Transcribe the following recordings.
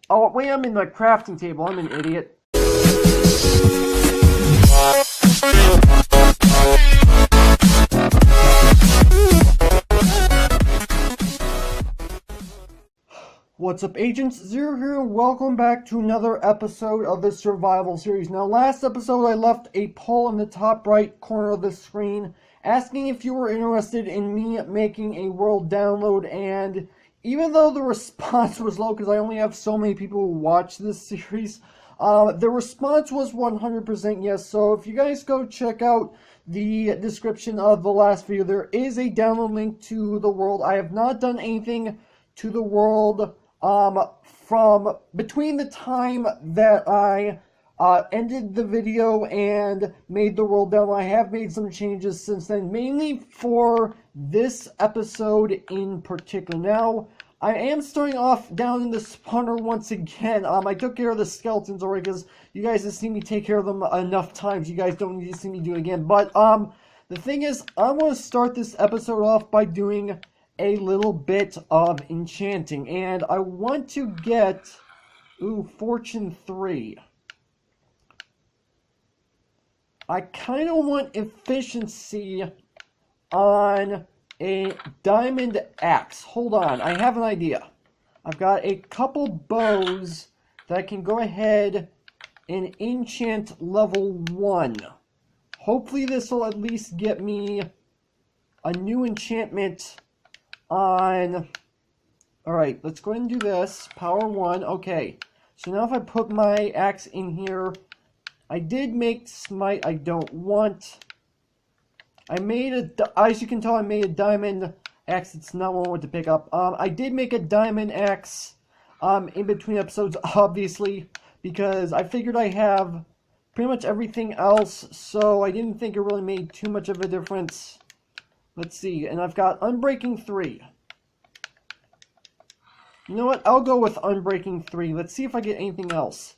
Oh, wait, I'm in the crafting table. I'm an idiot. What's up, Agents? Zero here. Welcome back to another episode of the survival series. Now, last episode I left a poll in the top right corner of the screen asking if you were interested in me making a world download, and even though the response was low because I only have so many people who watch this series, the response was 100% yes. So if you guys go check out the description of the last video, there is a download link to the world. I have not done anything to the world from between the time that I ended the video and made the world download. I have made some changes since then, mainly for this episode in particular. Now, I am starting off down in the spawner once again. I took care of the skeletons already because you guys have seen me take care of them enough times. You guys don't need to see me do it again. But the thing is, I'm going to start this episode off by doing a little bit of enchanting. And I want to get, Fortune 3. I kind of want efficiency on a diamond axe. Hold on, I have an idea. I've got a couple bows that I can go ahead and enchant level 1. Hopefully this will at least get me a new enchantment on... Alright, let's go ahead and do this. Power 1, okay. So now if I put my axe in here, I did make smite. I don't want... as you can tell, I made a diamond axe. It's not one I want to pick up. I did make a diamond axe in between episodes, obviously, because I figured I have pretty much everything else, so I didn't think it really made too much of a difference. Let's see, and I've got Unbreaking 3. You know what? I'll go with Unbreaking 3. Let's see if I get anything else.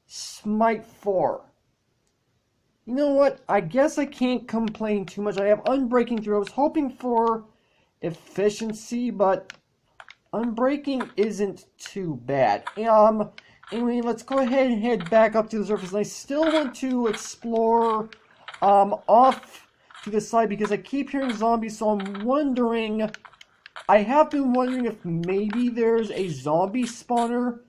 Smite 4. You know what? I guess I can't complain too much. I have Unbreaking 3. I was hoping for efficiency, but Unbreaking isn't too bad. Anyway, let's go ahead and head back up to the surface. And I still want to explore off to the side because I keep hearing zombies, so I'm wondering... I have been wondering if maybe there's a zombie spawner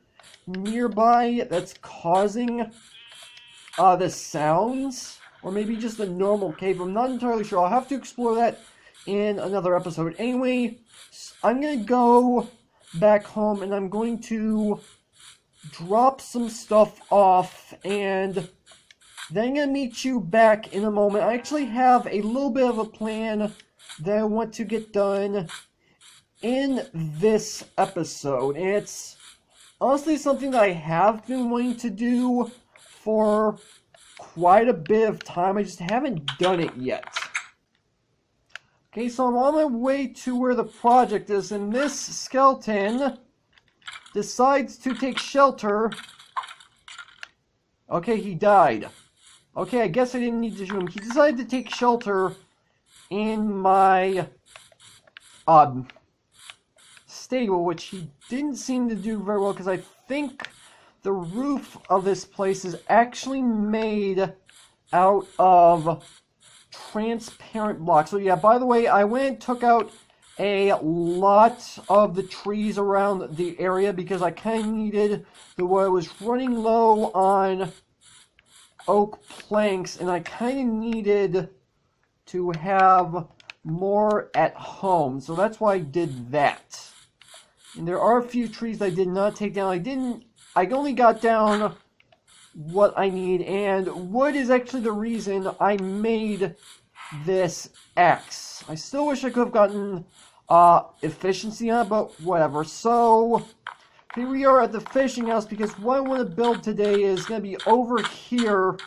nearby that's causing the sounds, or maybe just a normal cave. I'm not entirely sure. I'll have to explore that in another episode. Anyway, I'm going to go back home and I'm going to drop some stuff off, and then I'm going to meet you back in a moment. I actually have a little bit of a plan that I want to get done in this episode, and it's honestly something that I have been wanting to do for quite a bit of time. I just haven't done it yet. Okay, so I'm on my way to where the project is, and this skeleton decides to take shelter. Okay, he died. Okay, I guess I didn't need to shoot him. He decided to take shelter in my stable, which he didn't seem to do very well because I think the roof of this place is actually made out of transparent blocks. So yeah, by the way, I went and took out a lot of the trees around the area because I kind of needed I was running low on oak planks, and I kind of needed to have more at home. So that's why I did that. And there are a few trees I did not take down. I only got down what I need, and wood is actually the reason I made this axe. I still wish I could have gotten efficiency on it, but whatever. So here we are at the fishing house, because what I want to build today is going to be over here,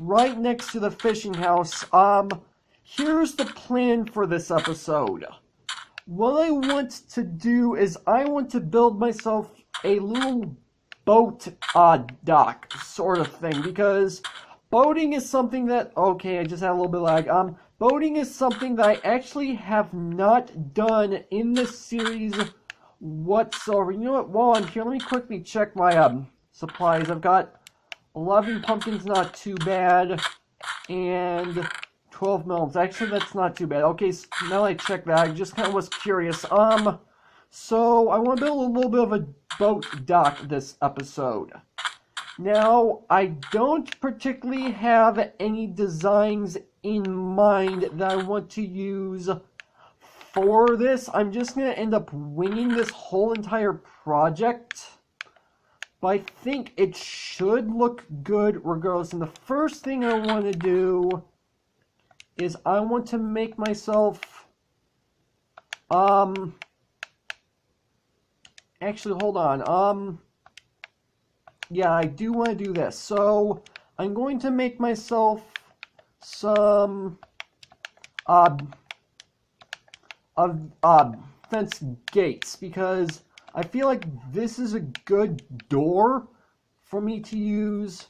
right next to the fishing house. Here's the plan for this episode. What I want to do is I want to build myself a little boat dock sort of thing, because boating is something that, okay, I just had a little bit of lag. Boating is something that I actually have not done in this series whatsoever. You know what? While I'm here, let me quickly check my supplies. I've got 11 pumpkins, not too bad, and 12 melons. Actually, that's not too bad. Okay, so now that I check that, I just kind of was curious. So I want to build a little bit of a boat dock this episode. Now, I don't particularly have any designs in mind that I want to use for this. I'm just going to end up winging this whole entire project. But I think it should look good regardless. And the first thing I want to do is I want to make myself, actually, hold on, yeah, I do want to do this. So, I'm going to make myself some, fence gates, because I feel like this is a good door for me to use,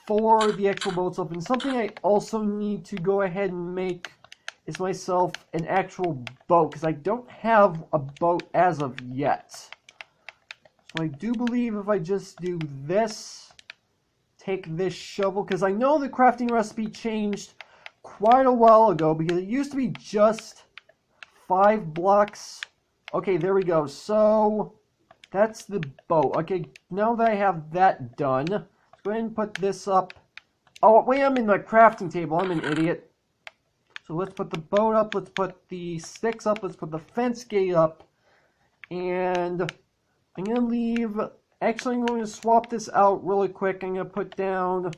for the actual boat itself. And something I also need to go ahead and make is myself an actual boat, because I don't have a boat as of yet. So I do believe if I just do this, take this shovel, because I know the crafting recipe changed quite a while ago, because it used to be just 5 blocks. Okay, there we go. So that's the boat. Okay, now that I have that done, let's go ahead and put this up. Oh, wait, I'm in my crafting table. I'm an idiot. So let's put the boat up. Let's put the sticks up. Let's put the fence gate up. And I'm going to leave... Actually, I'm going to swap this out really quick. I'm going to put down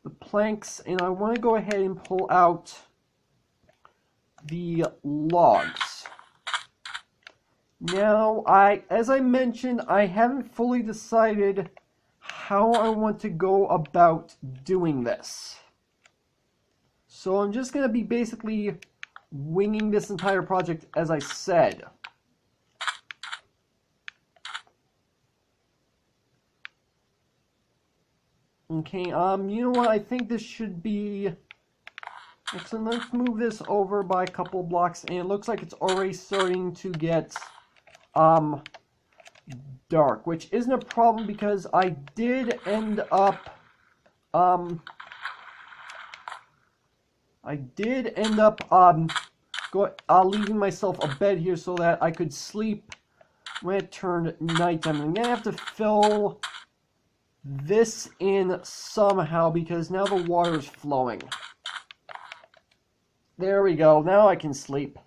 the planks. And I want to go ahead and pull out the logs. Now, as I mentioned, I haven't fully decided how I want to go about doing this. So I'm just going to be basically winging this entire project, as I said. Okay, you know what, I think this should be... Actually, let's move this over by a couple blocks, and it looks like it's already starting to get, dark, which isn't a problem because I did end up, leaving myself a bed here so that I could sleep when it turned nighttime. I'm gonna have to fill this in somehow because now the water is flowing. There we go. Now I can sleep.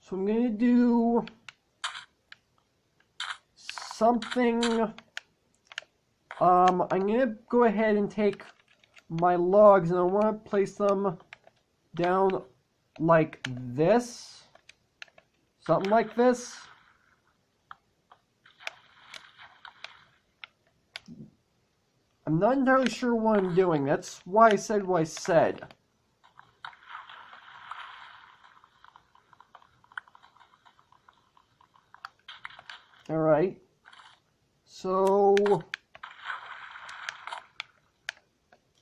So I'm gonna do something. I'm gonna go ahead and take my logs and I want to place them down like this. Something like this. I'm not entirely sure what I'm doing. That's why I said what I said. Alright. So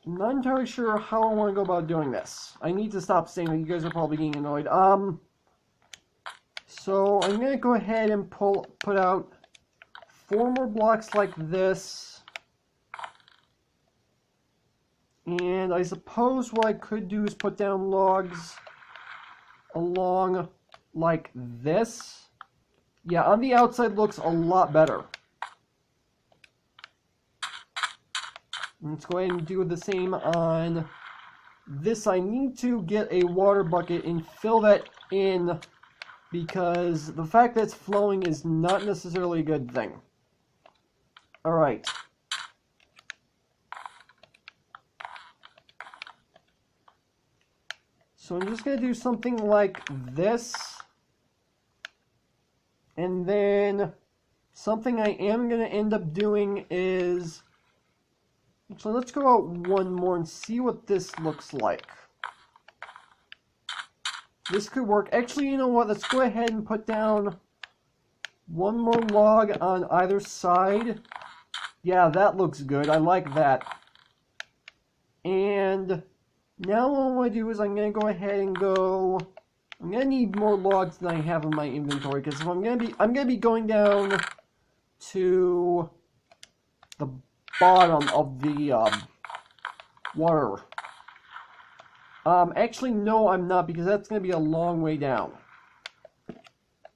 I'm not entirely sure how I want to go about doing this. I need to stop saying that. You guys are probably getting annoyed. So I'm going to go ahead and put out 4 more blocks like this. And I suppose what I could do is put down logs along like this. Yeah, on the outside looks a lot better. Let's go ahead and do the same on this. I need to get a water bucket and fill that in because the fact that it's flowing is not necessarily a good thing. Alright. So I'm just going to do something like this. And then something I am going to end up doing is... So let's go out one more and see what this looks like. This could work. Actually, you know what? Let's go ahead and put down 1 more log on either side. Yeah, that looks good. I like that. And now what I want to do is I'm going to go ahead and go I'm gonna need more logs than I have in my inventory, because I'm gonna be going down to the bottom of the water. Actually, no, I'm not, because that's gonna be a long way down.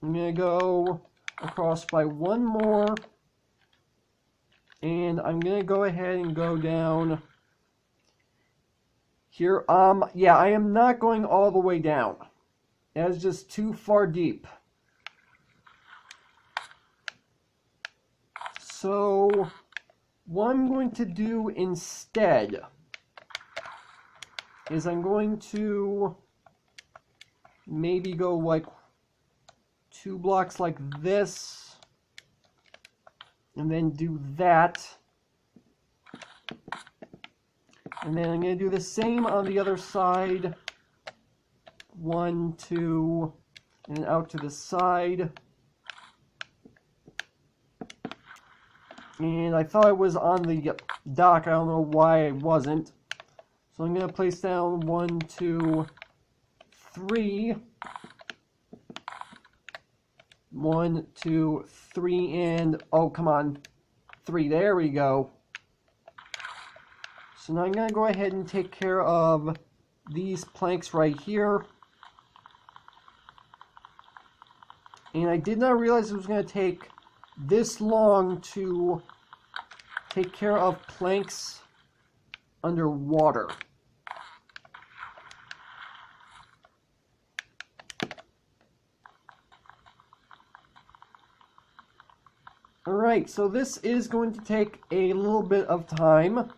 I'm gonna go across by one more, and I'm gonna go ahead and go down here. Yeah, I am not going all the way down. That is just too far deep. So, what I'm going to do instead is I'm going to maybe go like 2 blocks like this, and then do that. And then I'm going to do the same on the other side. 1, 2, and then out to the side. And I thought it was on the dock. I don't know why it wasn't. So I'm going to place down 1, 2, 3. 1, 2, 3, and oh, come on. 3. There we go. So now I'm going to go ahead and take care of these planks right here. And I did not realize it was going to take this long to take care of planks underwater. Alright, so this is going to take a little bit of time.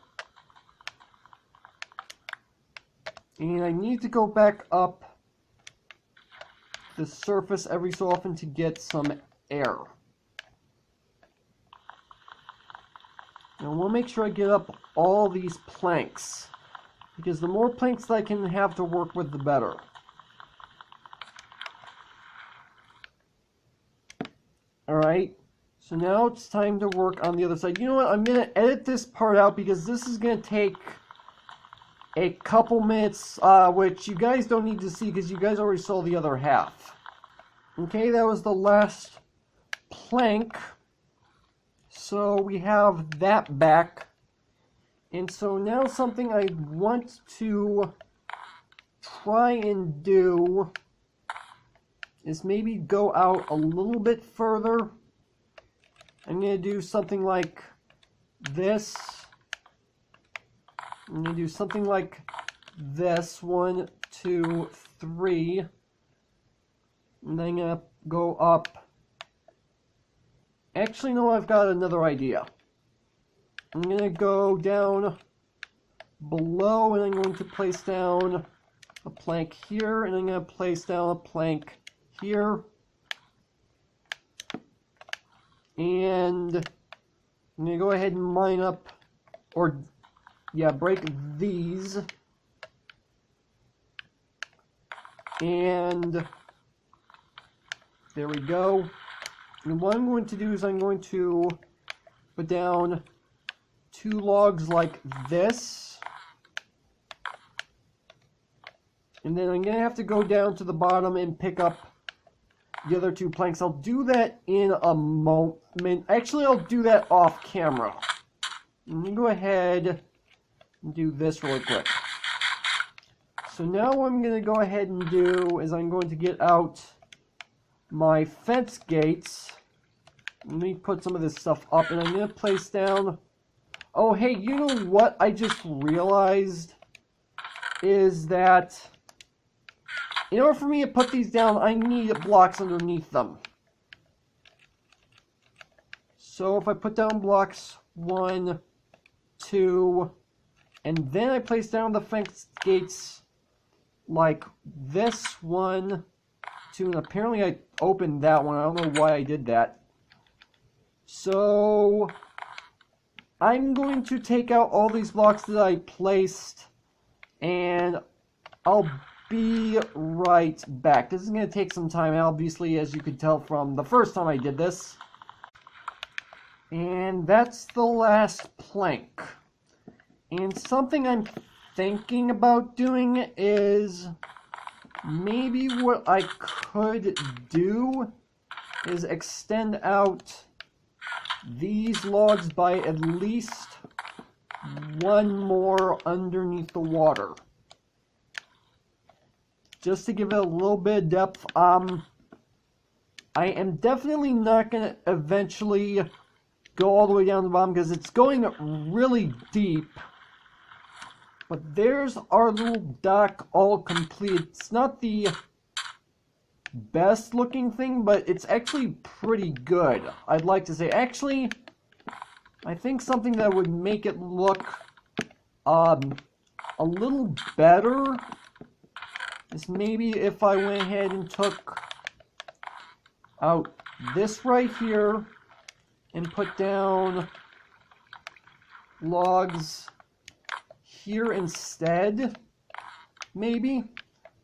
And I need to go back up the surface every so often to get some air. Now I want to make sure I get up all these planks, because the more planks that I can have to work with, the better. Alright, so now it's time to work on the other side. You know what, I'm going to edit this part out, because this is going to take a couple minutes, which you guys don't need to see because you guys already saw the other half. Okay, that was the last plank. So we have that back. And so now something I want to try and do is maybe go out a little bit further. I'm going to do something like this. I'm going to do something like this. 1, 2, 3. And then I'm going to go up. Actually, no, I've got another idea. I'm going to go down below, and I'm going to place down a plank here, and I'm going to place down a plank here. And I'm going to go ahead and line up, or yeah, break these. And there we go. And what I'm going to do is I'm going to put down 2 logs like this. And then I'm going to have to go down to the bottom and pick up the other 2 planks. I'll do that in a moment. Actually, I'll do that off camera. Let me go ahead and do this really quick. So now what I'm going to go ahead and do is I'm going to get out my fence gates. Let me put some of this stuff up, and I'm going to place down... Oh, hey, you know what I just realized? Is that in order for me to put these down, I need blocks underneath them. So if I put down blocks 1, 2, and then I place down the fence gates like this, 1, 2, and apparently I opened that one. I don't know why I did that. So I'm going to take out all these blocks that I placed, and I'll be right back. This is going to take some time, obviously, as you could tell from the first time I did this. And that's the last plank. And something I'm thinking about doing is maybe what I could do is extend out these logs by at least one more underneath the water. Just to give it a little bit of depth. I am definitely not going to eventually go all the way down to the bottom because it's going really deep. But there's our little dock all complete. It's not the best looking thing, but it's actually pretty good. I'd like to say. Actually, I think something that would make it look a little better is maybe if I went ahead and took out this right here and put down logs here instead, maybe,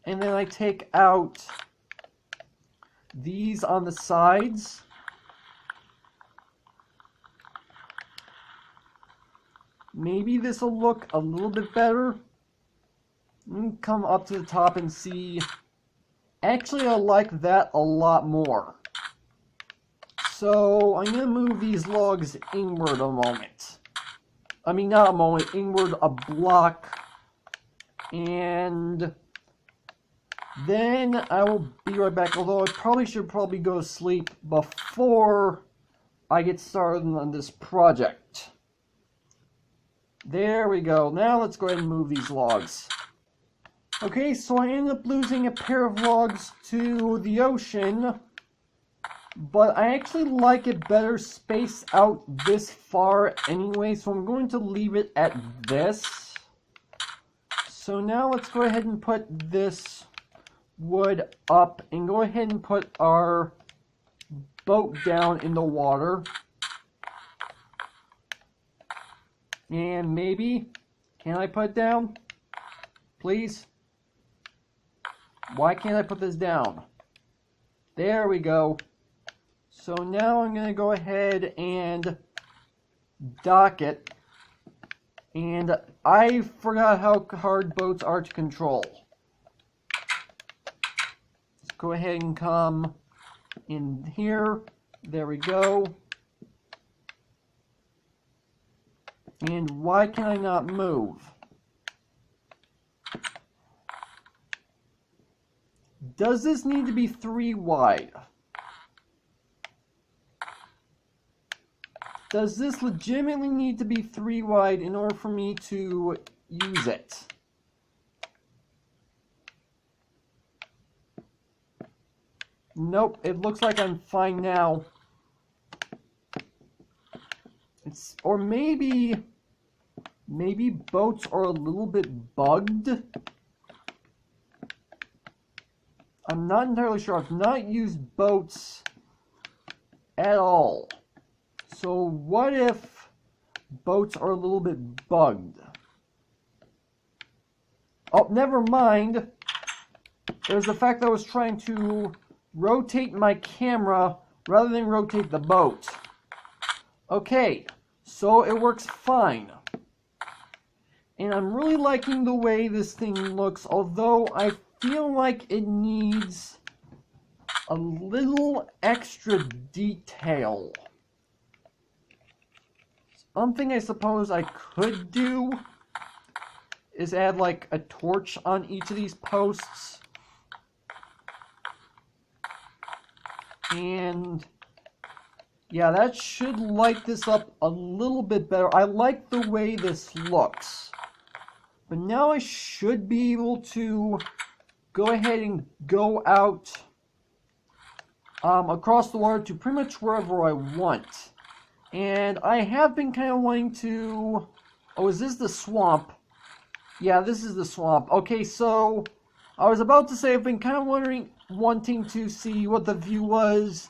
and then I take out these on the sides. Maybe this will look a little bit better. Let me come up to the top and see. Actually, I like that a lot more. So, I'm going to move these logs inward a moment. I mean, not a moment, inward a block. And then I will be right back. Although I should probably go to sleep before I get started on this project. There we go. Now let's go ahead and move these logs. Okay, so I ended up losing a pair of logs to the ocean, but I actually like it better spaced out this far anyway, so I'm going to leave it at this. So now let's go ahead and put this wood up and go ahead and put our boat down in the water. And maybe, can I put it down? Please? Why can't I put this down? There we go. So now I'm going to go ahead and dock it. And I forgot how hard boats are to control. Let's go ahead and come in here. There we go. And why can I not move? Does this need to be 3 wide? Does this legitimately need to be 3 wide in order for me to use it? Nope, it looks like I'm fine now. Or maybe boats are a little bit bugged. I'm not entirely sure. I've not used boats at all. So what if boats are a little bit bugged? Oh, never mind. There's the fact that I was trying to rotate my camera rather than rotate the boat. Okay, so it works fine. And I'm really liking the way this thing looks, although I feel like it needs a little extra detail. Something I suppose I could do is add like a torch on each of these posts. And yeah, that should light this up a little bit better. I like the way this looks. But now I should be able to go ahead and go out across the water to pretty much wherever I want. And I have been kind of wanting to... Oh, is this the swamp? Yeah, this is the swamp. Okay, so I was about to say I've been kind of wanting to see what the view was.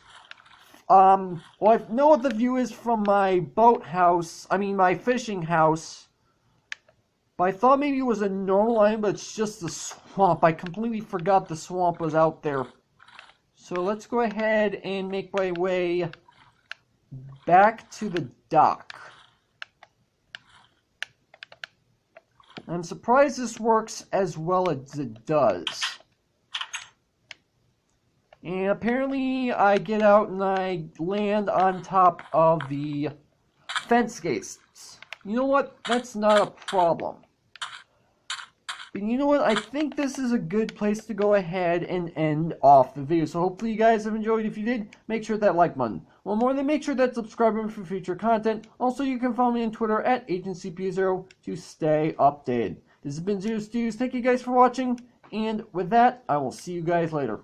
Well, I know what the view is from my boathouse. I mean, my fishing house. But I thought maybe it was a normal line, but it's just the swamp. I completely forgot the swamp was out there. So let's go ahead and make my way back to the dock. I'm surprised this works as well as it does. And apparently I get out and I land on top of the fence gates. You know what? That's not a problem. But you know what? I think this is a good place to go ahead and end off the video. So hopefully you guys have enjoyed. If you did, make sure that like button. One more than make sure that subscribe button for future content. Also, you can follow me on Twitter at AgentCP0 to stay updated. This has been Zero Studios. Thank you guys for watching. And with that, I will see you guys later.